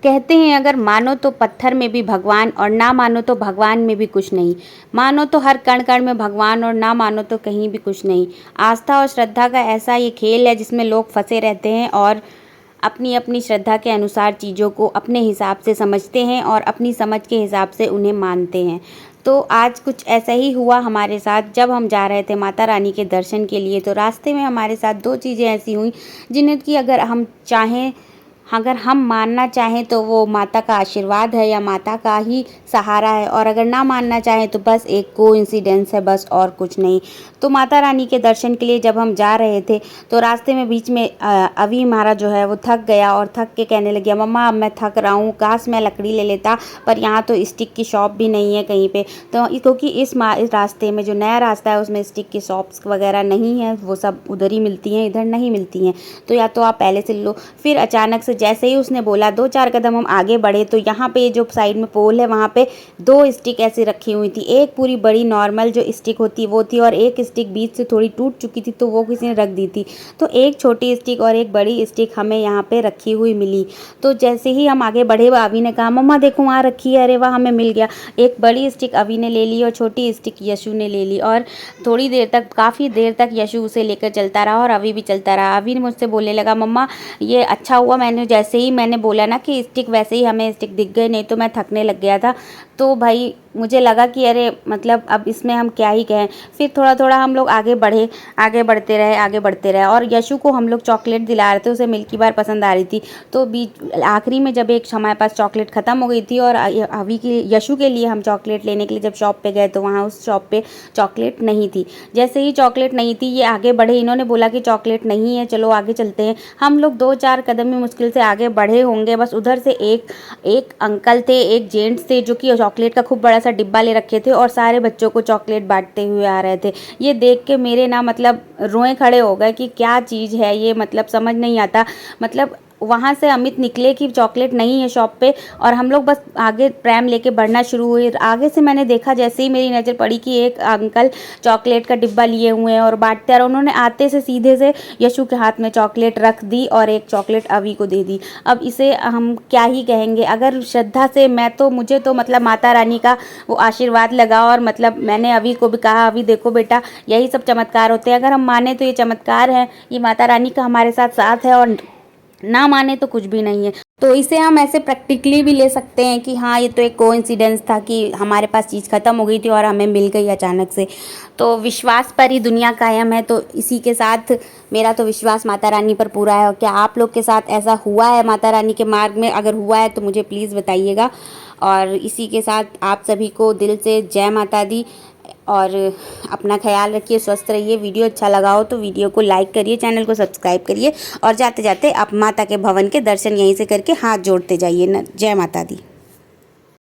कहते हैं अगर मानो तो पत्थर में भी भगवान और ना मानो तो भगवान में भी कुछ नहीं। मानो तो हर कण कण में भगवान और ना मानो तो कहीं भी कुछ नहीं। आस्था और श्रद्धा का ऐसा ये खेल है जिसमें लोग फंसे रहते हैं और अपनी अपनी श्रद्धा के अनुसार चीज़ों को अपने हिसाब से समझते हैं और अपनी समझ के हिसाब से उन्हें मानते हैं। तो आज कुछ ऐसा ही हुआ हमारे साथ जब हम जा रहे थे माता रानी के दर्शन के लिए। तो रास्ते में हमारे साथ 2 चीज़ें ऐसी हुई जिन्हें कि अगर हम मानना चाहें तो वो माता का आशीर्वाद है या माता का ही सहारा है, और अगर ना मानना चाहें तो बस एक कोइंसिडेंस है, बस और कुछ नहीं। तो माता रानी के दर्शन के लिए जब हम जा रहे थे तो रास्ते में बीच में अभी हमारा जो है वो थक गया और थक के कहने लग गया, मम्मा अब मैं थक रहा हूँ, काश मैं लकड़ी ले लेता, पर यहाँ तो स्टिक की शॉप भी नहीं है कहीं पे। तो क्योंकि इस रास्ते में जो नया रास्ता है उसमें स्टिक की शॉप्स वगैरह नहीं है, वो सब उधर ही मिलती हैं, इधर नहीं मिलती हैं। तो या तो आप पहले से लो। फिर अचानक से जैसे ही उसने बोला 2-4 कदम हम आगे बढ़े तो यहाँ पे जो साइड में पोल है वहाँ पे 2 स्टिक ऐसी रखी हुई थी। एक पूरी बड़ी नॉर्मल जो स्टिक होती वो थी और एक स्टिक बीच से थोड़ी टूट चुकी थी तो वो किसी ने रख दी थी। तो एक छोटी स्टिक और एक बड़ी स्टिक हमें यहाँ पे रखी हुई मिली। तो जैसे ही हम आगे बढ़े अभी ने कहा, मम्मा देखो वहाँ रखी है, अरे वाह हमें मिल गया। एक बड़ी स्टिक अभी ने ले ली और छोटी स्टिक यशु ने ले ली, और थोड़ी देर तक, काफ़ी देर तक यशु उसे लेकर चलता रहा और अभी भी चलता रहा। अभी मुझसे बोलने लगा, मम्मा ये अच्छा हुआ जैसे ही मैंने बोला ना कि स्टिक, वैसे ही हमें स्टिक दिख गए, नहीं तो मैं थकने लग गया था। तो भाई मुझे लगा कि अरे मतलब अब इसमें हम क्या ही कहें। फिर थोड़ा थोड़ा हम लोग आगे बढ़ते रहे और यशु को हम लोग चॉकलेट दिला रहे थे, उसे मिल्की बार पसंद आ रही थी। तो बीच आखिरी में जब एक हमारे पास चॉकलेट ख़त्म हो गई थी और अभी की यशु के लिए हम चॉकलेट लेने के लिए जब शॉप पे गए तो वहाँ उस शॉप पे चॉकलेट नहीं थी। जैसे ही चॉकलेट नहीं थी ये आगे बढ़े, इन्होंने बोला कि चॉकलेट नहीं है, चलो आगे चलते हैं। हम लोग 2-4 कदम में मुश्किल से आगे बढ़े होंगे, बस उधर से एक अंकल थे, एक जेंट्स थे जो कि चॉकलेट का खूब बड़ा सा डिब्बा ले रखे थे और सारे बच्चों को चॉकलेट बांटते हुए आ रहे थे। ये देख के मेरे ना मतलब रोए खड़े हो गए कि क्या चीज़ है ये, मतलब समझ नहीं आता। मतलब वहाँ से अमित निकले कि चॉकलेट नहीं है शॉप पे और हम लोग बस आगे प्रैम लेके बढ़ना शुरू हुए। आगे से मैंने देखा, जैसे ही मेरी नज़र पड़ी कि एक अंकल चॉकलेट का डिब्बा लिए हुए हैं और बांटते, और उन्होंने आते से सीधे से यशु के हाथ में चॉकलेट रख दी और एक चॉकलेट अभी को दे दी। अब इसे हम क्या ही कहेंगे। अगर श्रद्धा से मुझे तो मतलब माता रानी का वो आशीर्वाद लगा और मतलब मैंने अभी को भी कहा, अभी देखो बेटा यही सब चमत्कार होते हैं। अगर हम माने तो ये चमत्कार है, ये माता रानी का हमारे साथ है, और ना माने तो कुछ भी नहीं है। तो इसे हम ऐसे प्रैक्टिकली भी ले सकते हैं कि हाँ ये तो एक कोइंसिडेंस था कि हमारे पास चीज़ ख़त्म हो गई थी और हमें मिल गई अचानक से। तो विश्वास पर ही दुनिया कायम है। तो इसी के साथ मेरा तो विश्वास माता रानी पर पूरा है। और क्या आप लोग के साथ ऐसा हुआ है माता रानी के मार्ग में? अगर हुआ है तो मुझे प्लीज़ बताइएगा। और इसी के साथ आप सभी को दिल से जय माता दी, और अपना ख्याल रखिए, स्वस्थ रहिए। वीडियो अच्छा लगा हो तो वीडियो को लाइक करिए, चैनल को सब्सक्राइब करिए, और जाते जाते आप माता के भवन के दर्शन यहीं से करके हाथ जोड़ते जाइए। जय माता दी।